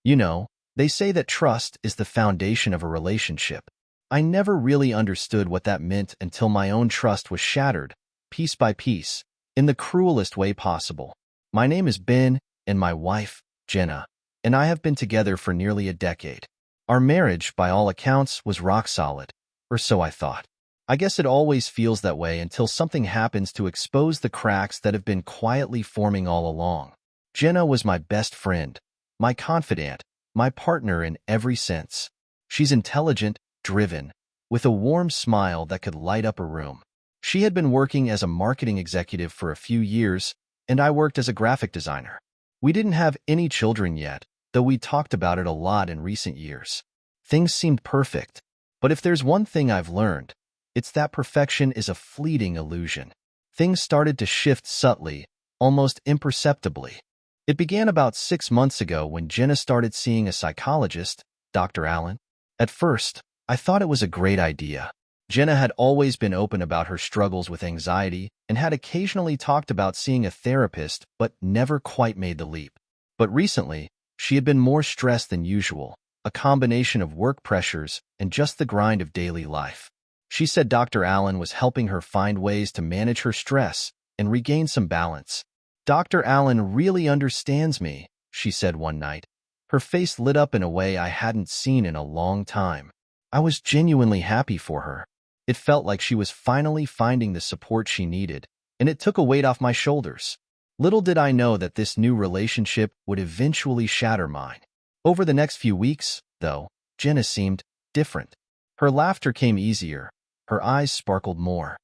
You know, they say that trust is the foundation of a relationship. I never really understood what that meant until my own trust was shattered, piece by piece, in the cruelest way possible. My name is Ben, and my wife, Jenna, and I have been together for nearly a decade. Our marriage, by all accounts, was rock solid, or so I thought. I guess it always feels that way until something happens to expose the cracks that have been quietly forming all along. Jenna was my best friend, my confidant, my partner in every sense. She's intelligent, driven, with a warm smile that could light up a room. She had been working as a marketing executive for a few years, and I worked as a graphic designer. We didn't have any children yet, though we talked about it a lot in recent years. Things seemed perfect, but if there's one thing I've learned, it's that perfection is a fleeting illusion. Things started to shift subtly, almost imperceptibly. It began about 6 months ago when Jenna started seeing a psychologist, Dr. Allen. At first, I thought it was a great idea. Jenna had always been open about her struggles with anxiety and had occasionally talked about seeing a therapist but never quite made the leap. But recently, she had been more stressed than usual, a combination of work pressures and just the grind of daily life. She said Dr. Allen was helping her find ways to manage her stress and regain some balance. "Dr. Allen really understands me," she said one night. Her face lit up in a way I hadn't seen in a long time. I was genuinely happy for her. It felt like she was finally finding the support she needed, and it took a weight off my shoulders. Little did I know that this new relationship would eventually shatter mine. Over the next few weeks, though, Jenna seemed different. Her laughter came easier. Her eyes sparkled more.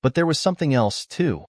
But there was something else, too.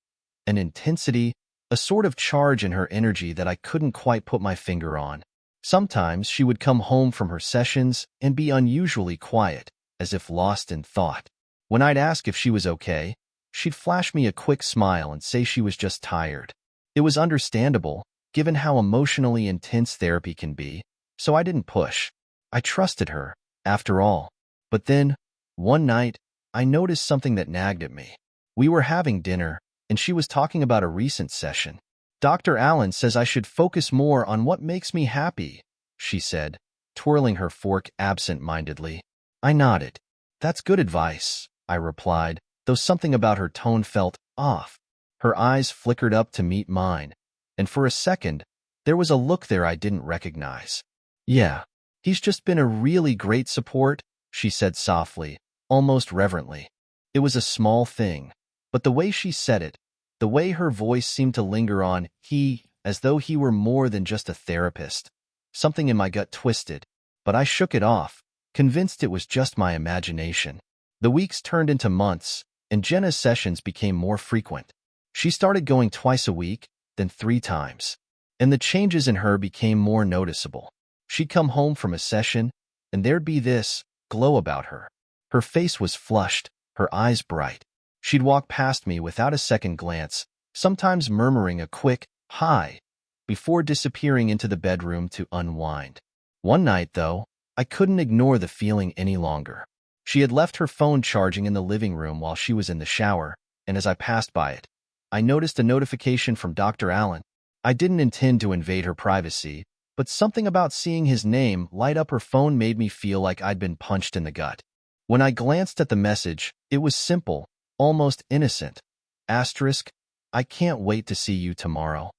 An intensity, a sort of charge in her energy that I couldn't quite put my finger on. Sometimes she would come home from her sessions and be unusually quiet, as if lost in thought. When I'd ask if she was okay, she'd flash me a quick smile and say she was just tired. It was understandable, given how emotionally intense therapy can be, so I didn't push. I trusted her, after all. But then, one night, I noticed something that nagged at me. We were having dinner, and she was talking about a recent session. "Dr. Allen says I should focus more on what makes me happy," she said, twirling her fork absent-mindedly. I nodded. "That's good advice," I replied, though something about her tone felt off. Her eyes flickered up to meet mine, and for a second, there was a look there I didn't recognize. "Yeah, he's just been a really great support," she said softly, almost reverently. It was a small thing, but the way she said it, the way her voice seemed to linger on he, as though he were more than just a therapist. Something in my gut twisted, but I shook it off, convinced it was just my imagination. The weeks turned into months, and Jenna's sessions became more frequent. She started going twice a week, then 3 times. And the changes in her became more noticeable. She'd come home from a session, and there'd be this glow about her. Her face was flushed, her eyes bright. She'd walk past me without a second glance, sometimes murmuring a quick, "Hi," before disappearing into the bedroom to unwind. One night, though, I couldn't ignore the feeling any longer. She had left her phone charging in the living room while she was in the shower, and as I passed by it, I noticed a notification from Dr. Allen. I didn't intend to invade her privacy, but something about seeing his name light up her phone made me feel like I'd been punched in the gut. When I glanced at the message, it was simple, almost innocent. Asterisk, "I can't wait to see you tomorrow."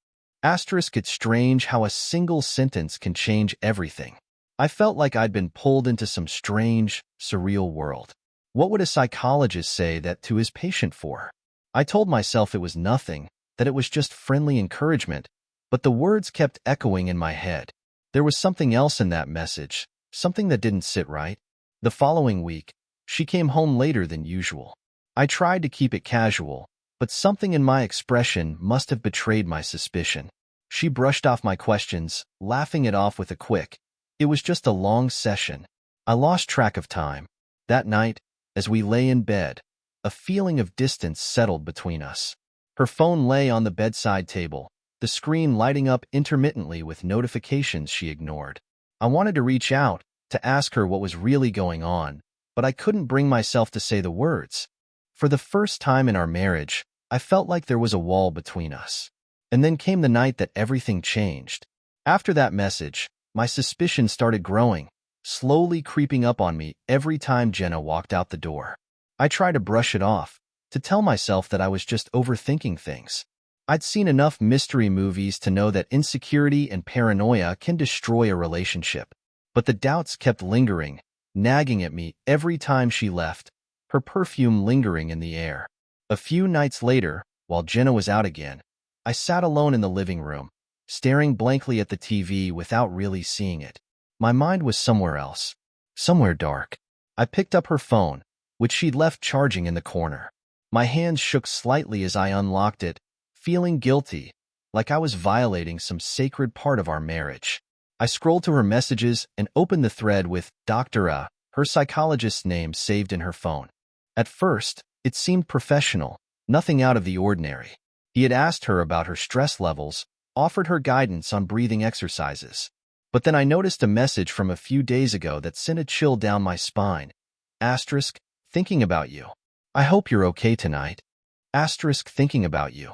Asterisk, it's strange how a single sentence can change everything. I felt like I'd been pulled into some strange, surreal world. What would a psychologist say that to his patient for? I told myself it was nothing, that it was just friendly encouragement, but the words kept echoing in my head. There was something else in that message, something that didn't sit right. The following week, she came home later than usual. I tried to keep it casual, but something in my expression must have betrayed my suspicion. She brushed off my questions, laughing it off with a quick, "It was just a long session." I lost track of time. That night, as we lay in bed, a feeling of distance settled between us. Her phone lay on the bedside table, the screen lighting up intermittently with notifications she ignored. I wanted to reach out, to ask her what was really going on, but I couldn't bring myself to say the words. For the first time in our marriage, I felt like there was a wall between us. And then came the night that everything changed. After that message, My suspicion started growing, slowly creeping up on me every time Jenna walked out the door. I tried to brush it off, to tell myself that I was just overthinking things. I'd seen enough mystery movies to know that insecurity and paranoia can destroy a relationship. But the doubts kept lingering, nagging at me every time she left, her perfume lingering in the air. A few nights later, while Jenna was out again, I sat alone in the living room, staring blankly at the TV without really seeing it. My mind was somewhere else, somewhere dark. I picked up her phone, which she'd left charging in the corner. My hands shook slightly as I unlocked it, feeling guilty, like I was violating some sacred part of our marriage. I scrolled to her messages and opened the thread with Dr. Her psychologist's name saved in her phone. At first, it seemed professional, nothing out of the ordinary. He had asked her about her stress levels, offered her guidance on breathing exercises. But then I noticed a message from a few days ago that sent a chill down my spine. Asterisk, thinking about you. I hope you're okay tonight. Asterisk, thinking about you.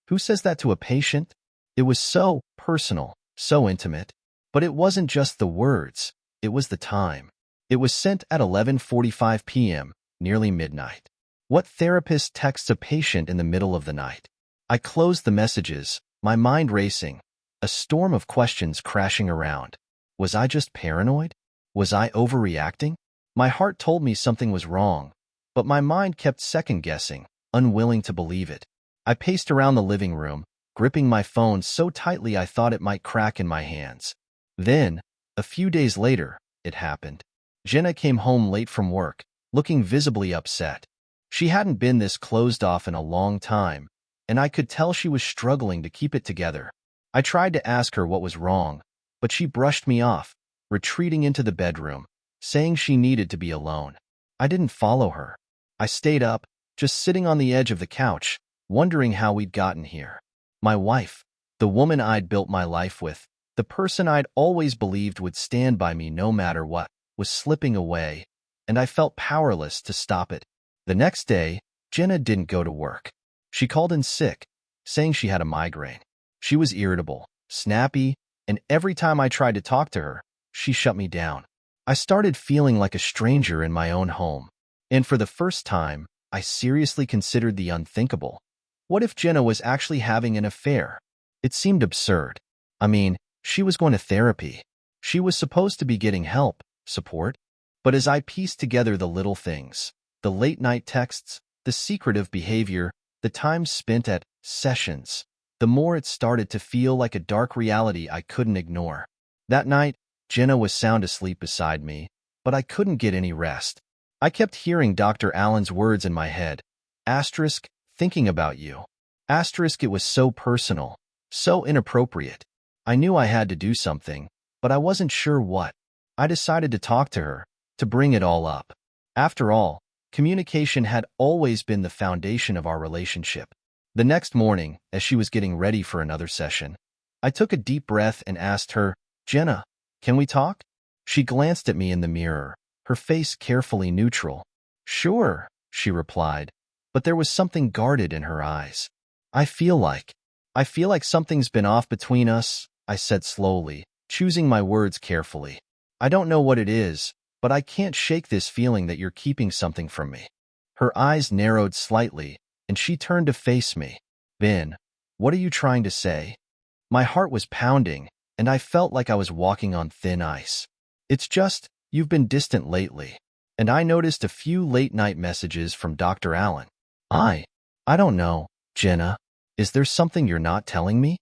Who says that to a patient? It was so personal, so intimate. But it wasn't just the words, it was the time. It was sent at 11:45 p.m., nearly midnight. What therapist texts a patient in the middle of the night? I closed the messages, my mind racing, a storm of questions crashing around. Was I just paranoid? Was I overreacting? My heart told me something was wrong, but my mind kept second-guessing, unwilling to believe it. I paced around the living room, gripping my phone so tightly I thought it might crack in my hands. Then, a few days later, it happened. Jenna came home late from work, looking visibly upset. She hadn't been this closed off in a long time, and I could tell she was struggling to keep it together. I tried to ask her what was wrong, but she brushed me off, retreating into the bedroom, saying she needed to be alone. I didn't follow her. I stayed up, just sitting on the edge of the couch, wondering how we'd gotten here. My wife, the woman I'd built my life with, the person I'd always believed would stand by me no matter what, was slipping away, and I felt powerless to stop it. The next day, Jenna didn't go to work. She called in sick, saying she had a migraine. She was irritable, snappy, and every time I tried to talk to her, she shut me down. I started feeling like a stranger in my own home. And for the first time, I seriously considered the unthinkable. What if Jenna was actually having an affair? It seemed absurd. I mean, she was going to therapy. She was supposed to be getting help, support. But as I pieced together the little things, the late-night texts, the secretive behavior, the time spent at sessions, the more it started to feel like a dark reality I couldn't ignore. That night, Jenna was sound asleep beside me, but I couldn't get any rest. I kept hearing Dr. Allen's words in my head. Asterisk, thinking about you. Asterisk, it was so personal, so inappropriate. I knew I had to do something, but I wasn't sure what. I decided to talk to her, to bring it all up. After all, communication had always been the foundation of our relationship. The next morning, as she was getting ready for another session, I took a deep breath and asked her, Jenna, can we talk? She glanced at me in the mirror, her face carefully neutral. Sure, she replied, but there was something guarded in her eyes. I feel like something's been off between us, I said slowly, choosing my words carefully. I don't know what it is, but I can't shake this feeling that you're keeping something from me. Her eyes narrowed slightly, and she turned to face me. Ben, what are you trying to say? My heart was pounding, and I felt like I was walking on thin ice. It's just, you've been distant lately, and I noticed a few late-night messages from Dr. Allen. I don't know, Jenna. Is there something you're not telling me?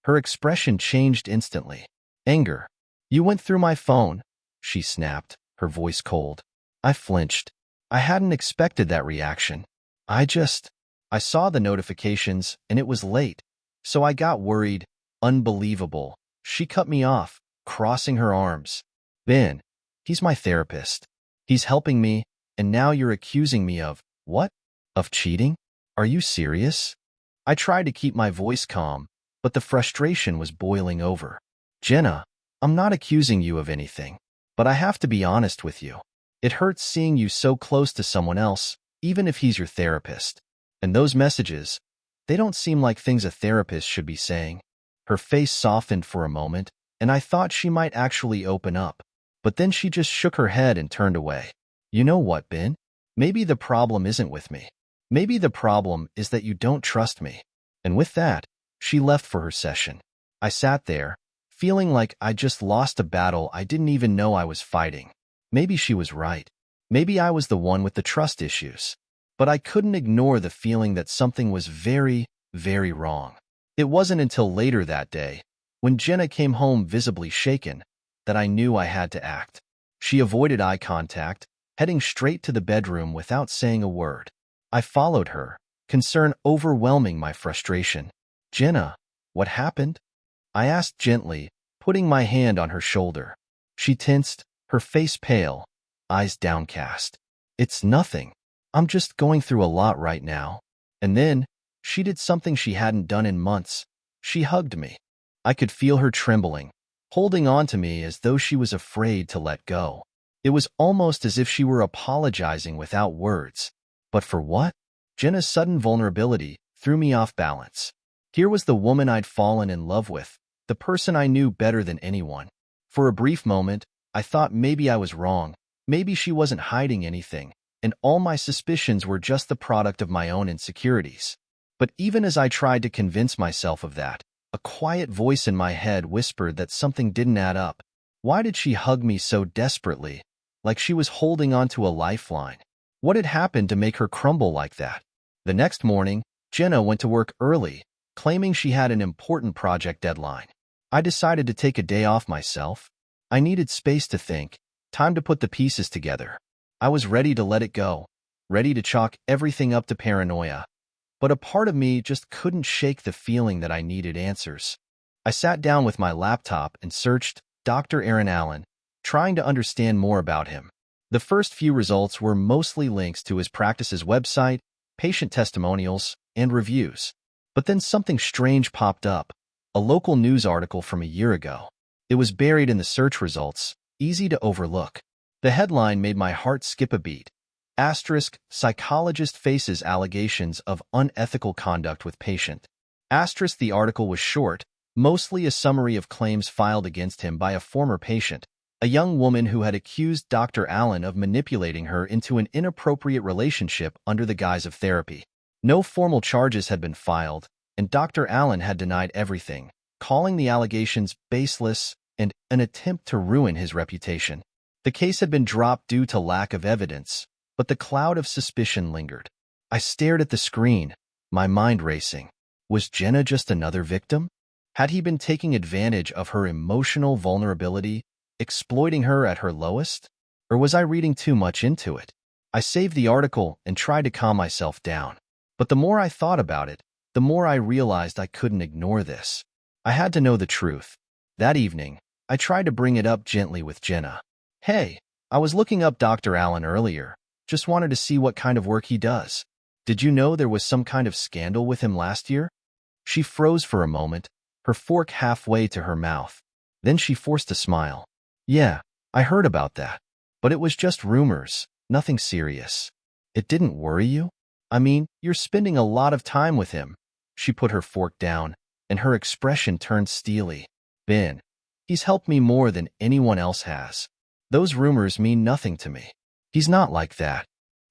Her expression changed instantly. Anger. You went through my phone, she snapped, her voice cold. I flinched. I hadn't expected that reaction. I saw the notifications, and it was late, so I got worried. Unbelievable. She cut me off, crossing her arms. Ben, he's my therapist. He's helping me, and now you're accusing me of, what? Of cheating? Are you serious? I tried to keep my voice calm, but the frustration was boiling over. Jenna, I'm not accusing you of anything, but I have to be honest with you. It hurts seeing you so close to someone else, even if he's your therapist. And those messages, they don't seem like things a therapist should be saying. Her face softened for a moment, and I thought she might actually open up. But then she just shook her head and turned away. You know what, Ben? Maybe the problem isn't with me. Maybe the problem is that you don't trust me. And with that, she left for her session. I sat there, feeling like I just lost a battle I didn't even know I was fighting. Maybe she was right. Maybe I was the one with the trust issues. But I couldn't ignore the feeling that something was very, very wrong. It wasn't until later that day, when Jenna came home visibly shaken, that I knew I had to act. She avoided eye contact, heading straight to the bedroom without saying a word. I followed her, concern overwhelming my frustration. Jenna, what happened? I asked gently, putting my hand on her shoulder. She tensed, her face pale, eyes downcast. It's nothing. I'm just going through a lot right now. And then, she did something she hadn't done in months. She hugged me. I could feel her trembling, holding on to me as though she was afraid to let go. It was almost as if she were apologizing without words. But for what? Jenna's sudden vulnerability threw me off balance. Here was the woman I'd fallen in love with, the person I knew better than anyone. For a brief moment, I thought maybe I was wrong. Maybe she wasn't hiding anything, and all my suspicions were just the product of my own insecurities. But even as I tried to convince myself of that, a quiet voice in my head whispered that something didn't add up. Why did she hug me so desperately, like she was holding onto a lifeline? What had happened to make her crumble like that? The next morning, Jenna went to work early, claiming she had an important project deadline. I decided to take a day off myself. I needed space to think, time to put the pieces together. I was ready to let it go, ready to chalk everything up to paranoia. But a part of me just couldn't shake the feeling that I needed answers. I sat down with my laptop and searched Dr. Aaron Allen, trying to understand more about him. The first few results were mostly links to his practice's website, patient testimonials, and reviews. But then something strange popped up, a local news article from a year ago. It was buried in the search results, easy to overlook. The headline made my heart skip a beat. Asterisk, psychologist faces allegations of unethical conduct with patient. Asterisk, the article was short, mostly a summary of claims filed against him by a former patient, a young woman who had accused Dr. Allen of manipulating her into an inappropriate relationship under the guise of therapy. No formal charges had been filed, and Dr. Allen had denied everything, calling the allegations baseless and an attempt to ruin his reputation. The case had been dropped due to lack of evidence, but the cloud of suspicion lingered. I stared at the screen, my mind racing. Was Jenna just another victim? Had he been taking advantage of her emotional vulnerability, exploiting her at her lowest? Or was I reading too much into it? I saved the article and tried to calm myself down. But the more I thought about it, the more I realized I couldn't ignore this. I had to know the truth. That evening, I tried to bring it up gently with Jenna. Hey, I was looking up Dr. Allen earlier. Just wanted to see what kind of work he does. Did you know there was some kind of scandal with him last year? She froze for a moment, her fork halfway to her mouth. Then she forced a smile. Yeah, I heard about that. But it was just rumors, nothing serious. It didn't worry you? I mean, you're spending a lot of time with him. She put her fork down, and her expression turned steely. Ben, he's helped me more than anyone else has. Those rumors mean nothing to me. He's not like that.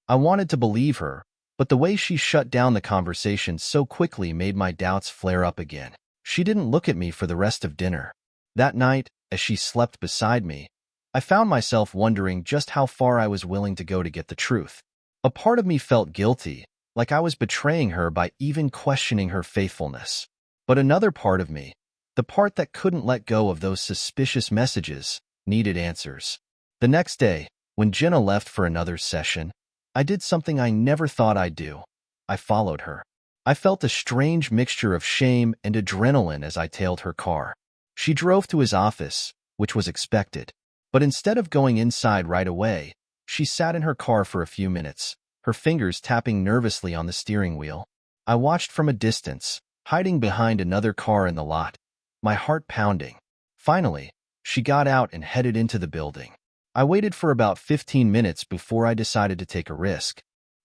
I wanted to believe her, but the way she shut down the conversation so quickly made my doubts flare up again. She didn't look at me for the rest of dinner. That night, as she slept beside me, I found myself wondering just how far I was willing to go to get the truth. A part of me felt guilty, like I was betraying her by even questioning her faithfulness. But another part of me, the part that couldn't let go of those suspicious messages, needed answers. The next day, when Jenna left for another session, I did something I never thought I'd do. I followed her. I felt a strange mixture of shame and adrenaline as I tailed her car. She drove to his office, which was expected. But instead of going inside right away, she sat in her car for a few minutes, her fingers tapping nervously on the steering wheel. I watched from a distance, hiding behind another car in the lot, my heart pounding. Finally, she got out and headed into the building. I waited for about 15 minutes before I decided to take a risk.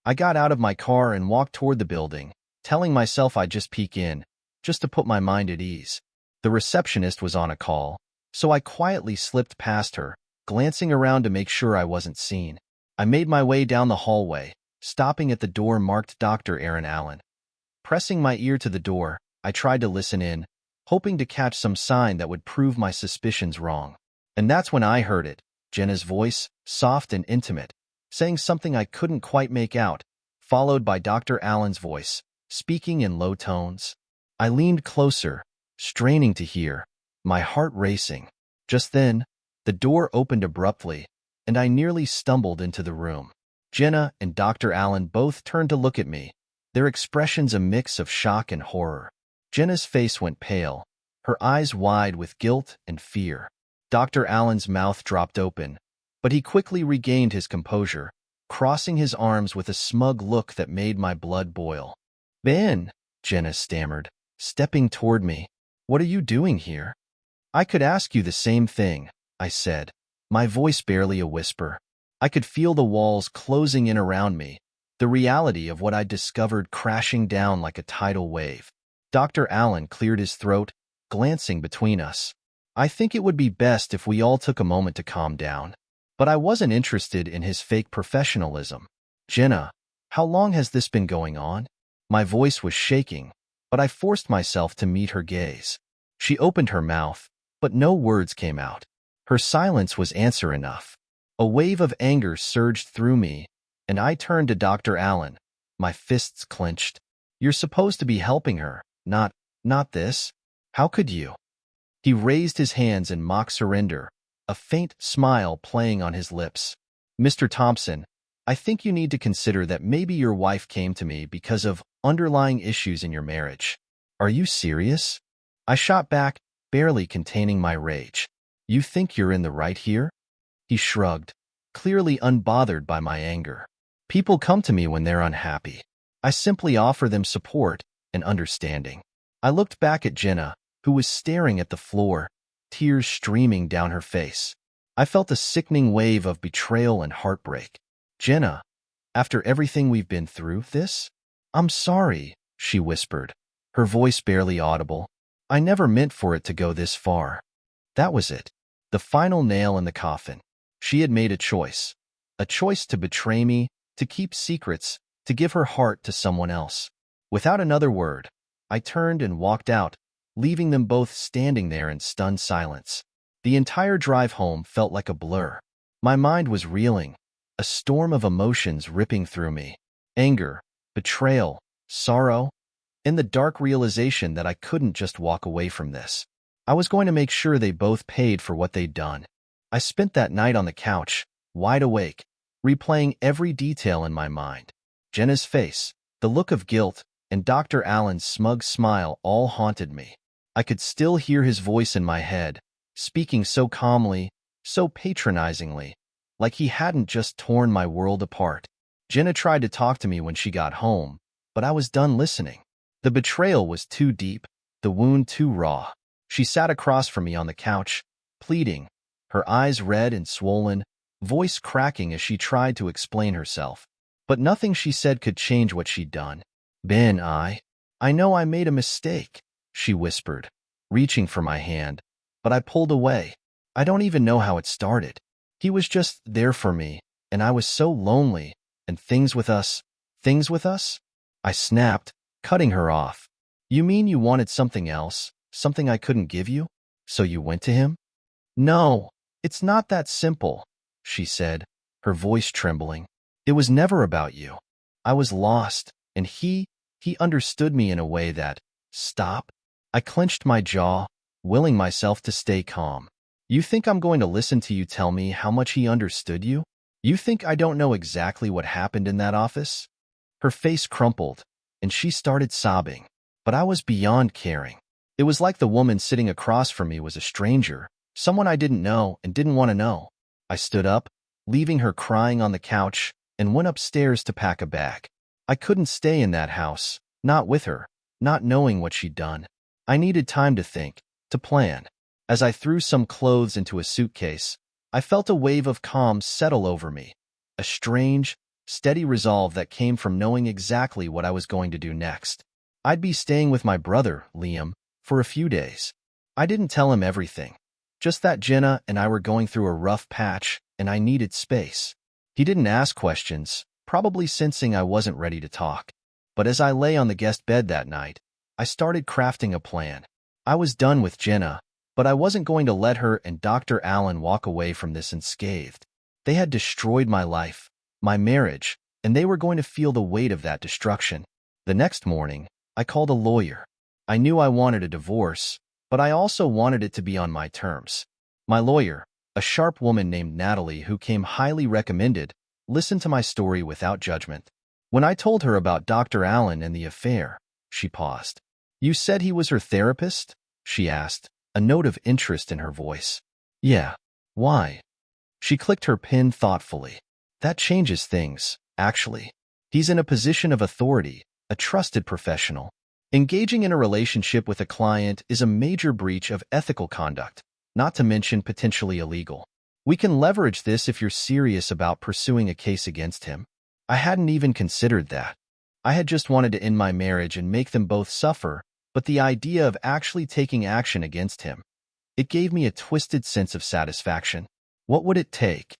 I got out of my car and walked toward the building, telling myself I'd just peek in, just to put my mind at ease. The receptionist was on a call, So I quietly slipped past her, glancing around to make sure I wasn't seen. I made my way down the hallway, stopping at the door marked Dr. Aaron Allen. Pressing my ear to the door, I tried to listen in, hoping to catch some sign that would prove my suspicions wrong. And that's when I heard it, Jenna's voice, soft and intimate, saying something I couldn't quite make out, followed by Dr. Allen's voice, speaking in low tones. I leaned closer, straining to hear, my heart racing. Just then, the door opened abruptly, and I nearly stumbled into the room. Jenna and Dr. Allen both turned to look at me, their expressions a mix of shock and horror. Jenna's face went pale, her eyes wide with guilt and fear. Dr. Allen's mouth dropped open, but he quickly regained his composure, crossing his arms with a smug look that made my blood boil. "Ben," Jenna stammered, stepping toward me. "What are you doing here?" "I could ask you the same thing," I said, my voice barely a whisper. I could feel the walls closing in around me, the reality of what I'd discovered crashing down like a tidal wave. Dr. Allen cleared his throat, glancing between us. "I think it would be best if we all took a moment to calm down." But I wasn't interested in his fake professionalism. "Jenna, how long has this been going on?" My voice was shaking, but I forced myself to meet her gaze. She opened her mouth, but no words came out. Her silence was answer enough. A wave of anger surged through me, and I turned to Dr. Allen, my fists clenched. "You're supposed to be helping her, not this. How could you?" He raised his hands in mock surrender, a faint smile playing on his lips. "Mr. Thompson, I think you need to consider that maybe your wife came to me because of underlying issues in your marriage." "Are you serious?" I shot back, barely containing my rage. "You think you're in the right here?" He shrugged, clearly unbothered by my anger. "People come to me when they're unhappy. I simply offer them support and understanding." I looked back at Jenna, who was staring at the floor, tears streaming down her face. I felt a sickening wave of betrayal and heartbreak. "Jenna, after everything we've been through, this?" "I'm sorry," she whispered, her voice barely audible. "I never meant for it to go this far." That was it, the final nail in the coffin. She had made a choice to betray me, to keep secrets, to give her heart to someone else. Without another word, I turned and walked out, leaving them both standing there in stunned silence. The entire drive home felt like a blur. My mind was reeling, a storm of emotions ripping through me. Anger, betrayal, sorrow, and the dark realization that I couldn't just walk away from this. I was going to make sure they both paid for what they'd done. I spent that night on the couch, wide awake, replaying every detail in my mind. Jenna's face, the look of guilt, and Dr. Allen's smug smile all haunted me. I could still hear his voice in my head, speaking so calmly, so patronizingly, like he hadn't just torn my world apart. Jenna tried to talk to me when she got home, but I was done listening. The betrayal was too deep, the wound too raw. She sat across from me on the couch, pleading, her eyes red and swollen, voice cracking as she tried to explain herself. But nothing she said could change what she'd done. "Ben, I know I made a mistake," she whispered, reaching for my hand, but I pulled away. "I don't even know how it started. He was just there for me, and I was so lonely, and things with us. I snapped, cutting her off. "You mean you wanted something else, something I couldn't give you? So you went to him?" "No, it's not that simple," she said, her voice trembling. "It was never about you. I was lost, and he understood me in a way that—" "Stop." I clenched my jaw, willing myself to stay calm. "You think I'm going to listen to you tell me how much he understood you? You think I don't know exactly what happened in that office?" Her face crumpled, and she started sobbing. But I was beyond caring. It was like the woman sitting across from me was a stranger, someone I didn't know and didn't want to know. I stood up, leaving her crying on the couch, and went upstairs to pack a bag. I couldn't stay in that house, not with her, not knowing what she'd done. I needed time to think, to plan. As I threw some clothes into a suitcase, I felt a wave of calm settle over me, a strange, steady resolve that came from knowing exactly what I was going to do next. I'd be staying with my brother, Liam, for a few days. I didn't tell him everything, Just that Jenna and I were going through a rough patch, and I needed space. He didn't ask questions, probably sensing I wasn't ready to talk. But as I lay on the guest bed that night, I started crafting a plan. I was done with Jenna, but I wasn't going to let her and Dr. Allen walk away from this unscathed. They had destroyed my life, my marriage, and they were going to feel the weight of that destruction. The next morning, I called a lawyer. I knew I wanted a divorce, but I also wanted it to be on my terms. My lawyer, a sharp woman named Natalie who came highly recommended, listened to my story without judgment. When I told her about Dr. Allen and the affair, she paused. "You said he was her therapist?" she asked, a note of interest in her voice. "Yeah. Why?" She clicked her pen thoughtfully. "That changes things, actually. He's in a position of authority, a trusted professional. Engaging in a relationship with a client is a major breach of ethical conduct, not to mention potentially illegal. We can leverage this if you're serious about pursuing a case against him." I hadn't even considered that. I had just wanted to end my marriage and make them both suffer, but the idea of actually taking action against him, it gave me a twisted sense of satisfaction. What would it take?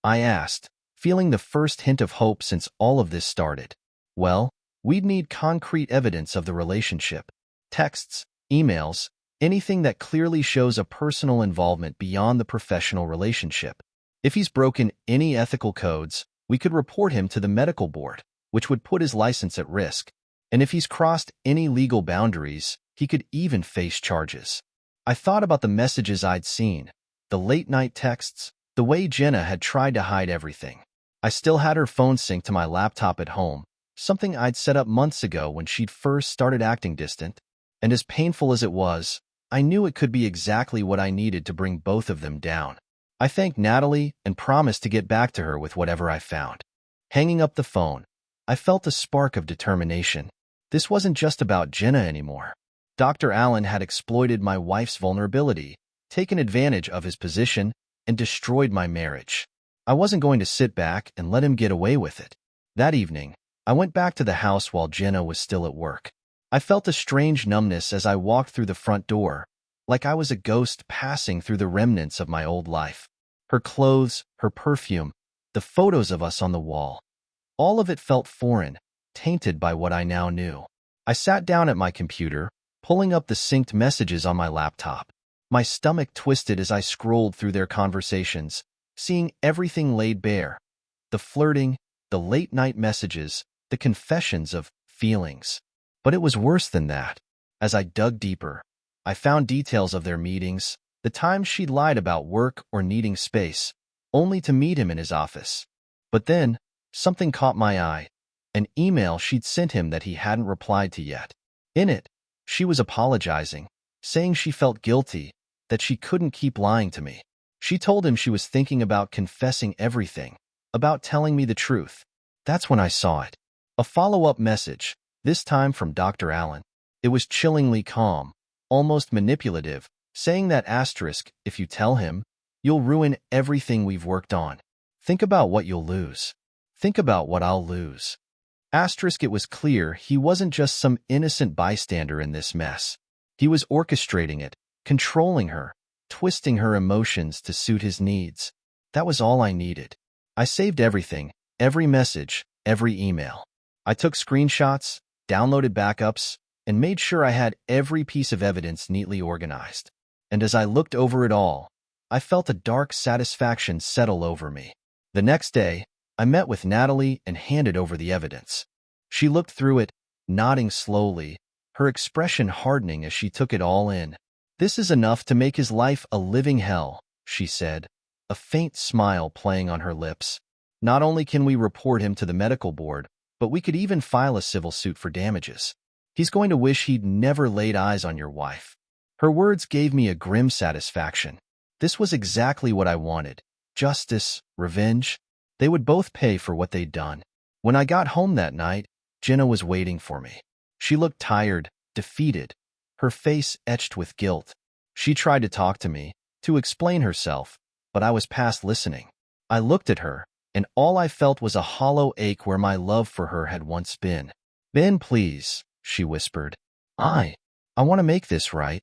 I asked, feeling the first hint of hope since all of this started. Well, we'd need concrete evidence of the relationship. Texts, emails, anything that clearly shows a personal involvement beyond the professional relationship. If he's broken any ethical codes, we could report him to the medical board, which would put his license at risk. And if he's crossed any legal boundaries, he could even face charges. I thought about the messages I'd seen, the late-night texts, the way Jenna had tried to hide everything. I still had her phone synced to my laptop at home, something I'd set up months ago when she'd first started acting distant. And as painful as it was, I knew it could be exactly what I needed to bring both of them down. I thanked Natalie and promised to get back to her with whatever I found. Hanging up the phone, I felt a spark of determination. This wasn't just about Jenna anymore. Dr. Allen had exploited my wife's vulnerability, taken advantage of his position, and destroyed my marriage. I wasn't going to sit back and let him get away with it. That evening, I went back to the house while Jenna was still at work. I felt a strange numbness as I walked through the front door, like I was a ghost passing through the remnants of my old life. Her clothes, her perfume, the photos of us on the wall. All of it felt foreign, tainted by what I now knew. I sat down at my computer, pulling up the synced messages on my laptop. My stomach twisted as I scrolled through their conversations, seeing everything laid bare. The flirting, the late-night messages, the confessions of feelings. But it was worse than that. As I dug deeper, I found details of their meetings, the times she'd lied about work or needing space, only to meet him in his office. But then, something caught my eye, an email she'd sent him that he hadn't replied to yet. In it, she was apologizing, saying she felt guilty, that she couldn't keep lying to me. She told him she was thinking about confessing everything, about telling me the truth. That's when I saw it. A follow-up message, this time from Dr. Allen. It was chillingly calm, almost manipulative, saying that if you tell him, you'll ruin everything we've worked on. Think about what you'll lose. Think about what I'll lose. It was clear he wasn't just some innocent bystander in this mess. He was orchestrating it, controlling her, twisting her emotions to suit his needs. That was all I needed. I saved everything, every message, every email. I took screenshots, downloaded backups, and made sure I had every piece of evidence neatly organized. And as I looked over it all, I felt a dark satisfaction settle over me. The next day, I met with Natalie and handed over the evidence. She looked through it, nodding slowly, her expression hardening as she took it all in. "This is enough to make his life a living hell," she said, a faint smile playing on her lips. "Not only can we report him to the medical board, but we could even file a civil suit for damages. He's going to wish he'd never laid eyes on your wife." Her words gave me a grim satisfaction. This was exactly what I wanted. Justice, revenge. They would both pay for what they'd done. When I got home that night, Jenna was waiting for me. She looked tired, defeated, her face etched with guilt. She tried to talk to me, to explain herself, but I was past listening. I looked at her, and all I felt was a hollow ache where my love for her had once been. "Ben, please," she whispered. I want to make this right."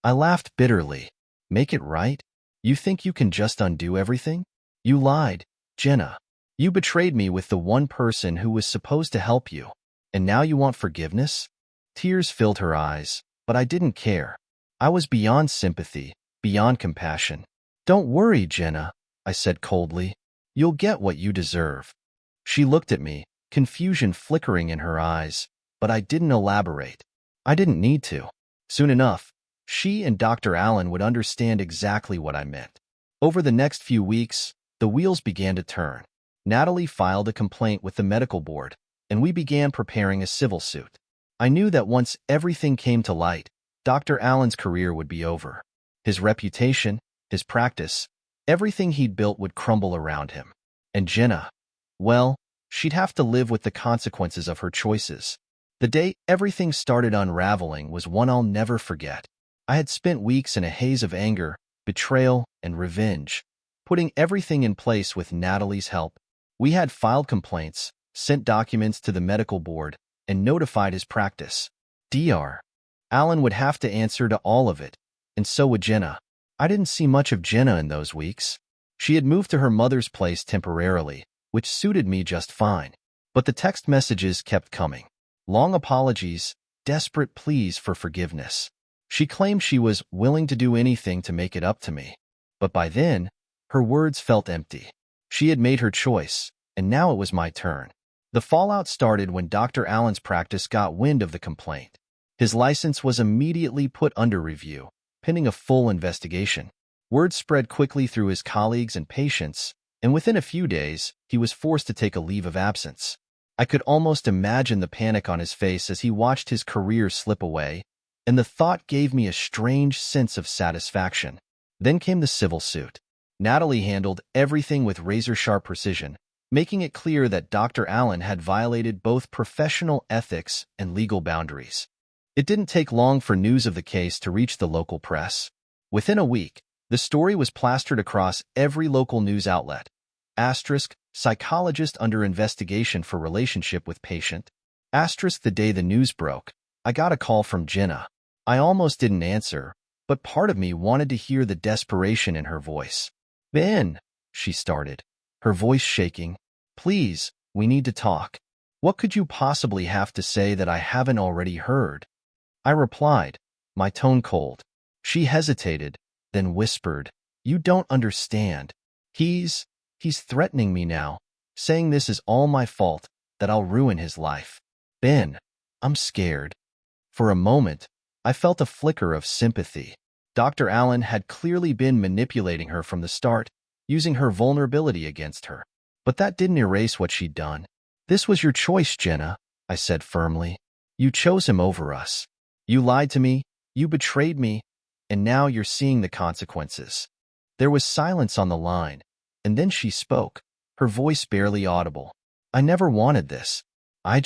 I laughed bitterly. "Make it right? You think you can just undo everything? You lied, Jenna. You betrayed me with the one person who was supposed to help you. And now you want forgiveness? Tears filled her eyes, but I didn't care. I was beyond sympathy, beyond compassion. Don't worry, Jenna, I said coldly. You'll get what you deserve. She looked at me, confusion flickering in her eyes, but I didn't elaborate. I didn't need to. Soon enough, she and Dr. Allen would understand exactly what I meant. Over the next few weeks, the wheels began to turn. Natalie filed a complaint with the medical board, and we began preparing a civil suit. I knew that once everything came to light, Dr. Allen's career would be over. His reputation, his practice, everything he'd built would crumble around him. And Jenna, well, she'd have to live with the consequences of her choices. The day everything started unraveling was one I'll never forget. I had spent weeks in a haze of anger, betrayal, and revenge, putting everything in place with Natalie's help. We had filed complaints, sent documents to the medical board, and notified his practice. Dr. Allen would have to answer to all of it, and so would Jenna. I didn't see much of Jenna in those weeks. She had moved to her mother's place temporarily, which suited me just fine. But the text messages kept coming. Long apologies, desperate pleas for forgiveness. She claimed she was willing to do anything to make it up to me. But by then, her words felt empty. She had made her choice, and now it was my turn. The fallout started when Dr. Allen's practice got wind of the complaint. His license was immediately put under review, pending a full investigation. Word spread quickly through his colleagues and patients, and within a few days, he was forced to take a leave of absence. I could almost imagine the panic on his face as he watched his career slip away, and the thought gave me a strange sense of satisfaction. Then came the civil suit. Natalie handled everything with razor-sharp precision, making it clear that Dr. Allen had violated both professional ethics and legal boundaries. It didn't take long for news of the case to reach the local press. Within a week, the story was plastered across every local news outlet. Asterisk, psychologist under investigation for relationship with patient. Asterisk, the day the news broke, I got a call from Jenna. I almost didn't answer, but part of me wanted to hear the desperation in her voice. Ben, she started, her voice shaking. Please, we need to talk. What could you possibly have to say that I haven't already heard? I replied, my tone cold. She hesitated, then whispered, you don't understand. He's threatening me now, saying this is all my fault, that I'll ruin his life. Ben, I'm scared. For a moment, I felt a flicker of sympathy. Dr. Allen had clearly been manipulating her from the start, using her vulnerability against her. But that didn't erase what she'd done. This was your choice, Jenna, I said firmly. You chose him over us. You lied to me, you betrayed me, and now you're seeing the consequences. There was silence on the line, and then she spoke, her voice barely audible. I never wanted this. I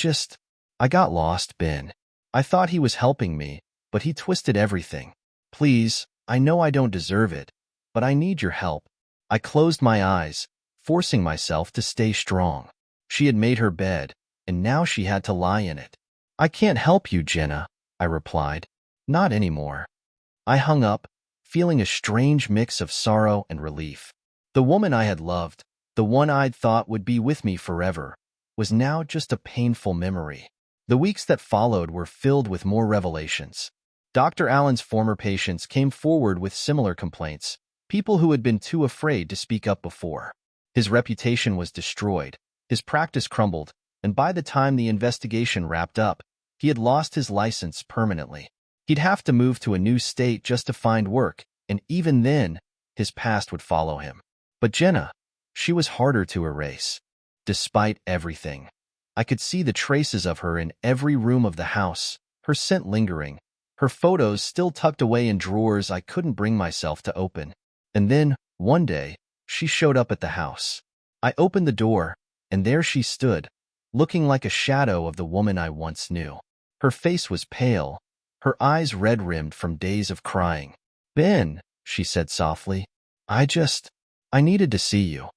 got lost, Ben. I thought he was helping me, but he twisted everything. Please, I know I don't deserve it, but I need your help. I closed my eyes, forcing myself to stay strong. She had made her bed, and now she had to lie in it. I can't help you, Jenna, I replied. Not anymore. I hung up, feeling a strange mix of sorrow and relief. The woman I had loved, the one I'd thought would be with me forever, was now just a painful memory. The weeks that followed were filled with more revelations. Dr. Allen's former patients came forward with similar complaints, people who had been too afraid to speak up before. His reputation was destroyed, his practice crumbled, and by the time the investigation wrapped up, he had lost his license permanently. He'd have to move to a new state just to find work, and even then, his past would follow him. But Jenna, she was harder to erase. Despite everything, I could see the traces of her in every room of the house, her scent lingering, her photos still tucked away in drawers I couldn't bring myself to open. And then, one day, she showed up at the house. I opened the door, and there she stood, looking like a shadow of the woman I once knew. Her face was pale, her eyes red-rimmed from days of crying. Ben, she said softly, I needed to see you.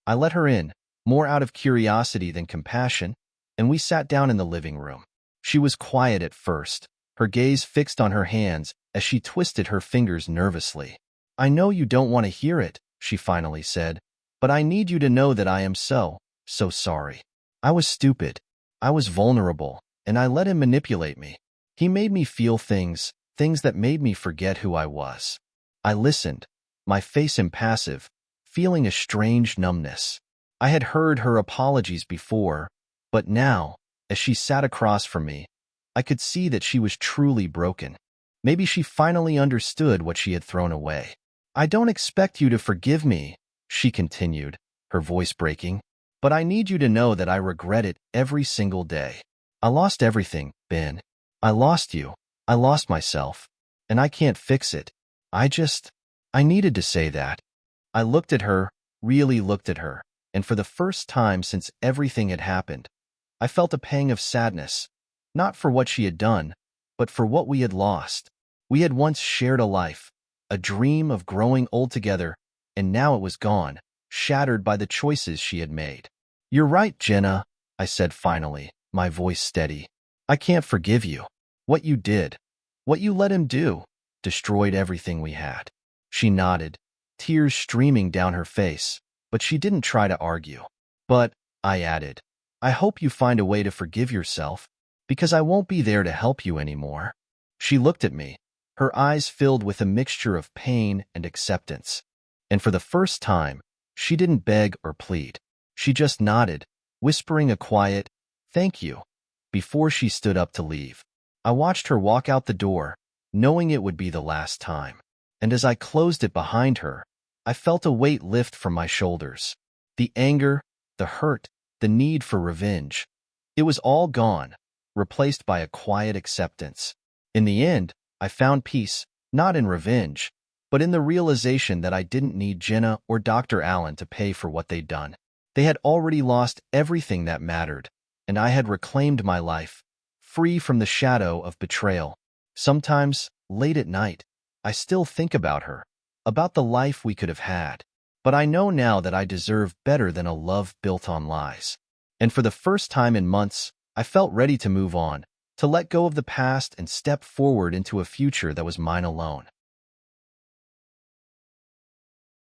I let her in, more out of curiosity than compassion, and we sat down in the living room. She was quiet at first, her gaze fixed on her hands as she twisted her fingers nervously. I know you don't want to hear it, she finally said, but I need you to know that I am so sorry. I was stupid. I was vulnerable, and I let him manipulate me. He made me feel things that made me forget who I was. I listened, my face impassive, feeling a strange numbness. I had heard her apologies before, but now, as she sat across from me, I could see that she was truly broken. Maybe she finally understood what she had thrown away. I don't expect you to forgive me, she continued, her voice breaking, but I need you to know that I regret it every single day. I lost everything, Ben. I lost you. I lost myself. And I can't fix it. I needed to say that. I looked at her, really looked at her, and for the first time since everything had happened, I felt a pang of sadness, not for what she had done, but for what we had lost. We had once shared a life, a dream of growing old together, and now it was gone, shattered by the choices she had made. You're right, Jenna, I said finally, my voice steady. I can't forgive you. What you did, what you let him do, destroyed everything we had. She nodded, tears streaming down her face, but she didn't try to argue. But, I added, I hope you find a way to forgive yourself, because I won't be there to help you anymore. She looked at me, her eyes filled with a mixture of pain and acceptance. And for the first time, she didn't beg or plead. She just nodded, whispering a quiet, "Thank you," before she stood up to leave. I watched her walk out the door, knowing it would be the last time. And as I closed it behind her, I felt a weight lift from my shoulders. The anger, the hurt, the need for revenge. It was all gone, replaced by a quiet acceptance. In the end, I found peace, not in revenge, but in the realization that I didn't need Jenna or Dr. Allen to pay for what they'd done. They had already lost everything that mattered, and I had reclaimed my life, free from the shadow of betrayal. Sometimes, late at night, I still think about her, about the life we could have had. But I know now that I deserve better than a love built on lies. And for the first time in months, I felt ready to move on, to let go of the past and step forward into a future that was mine alone.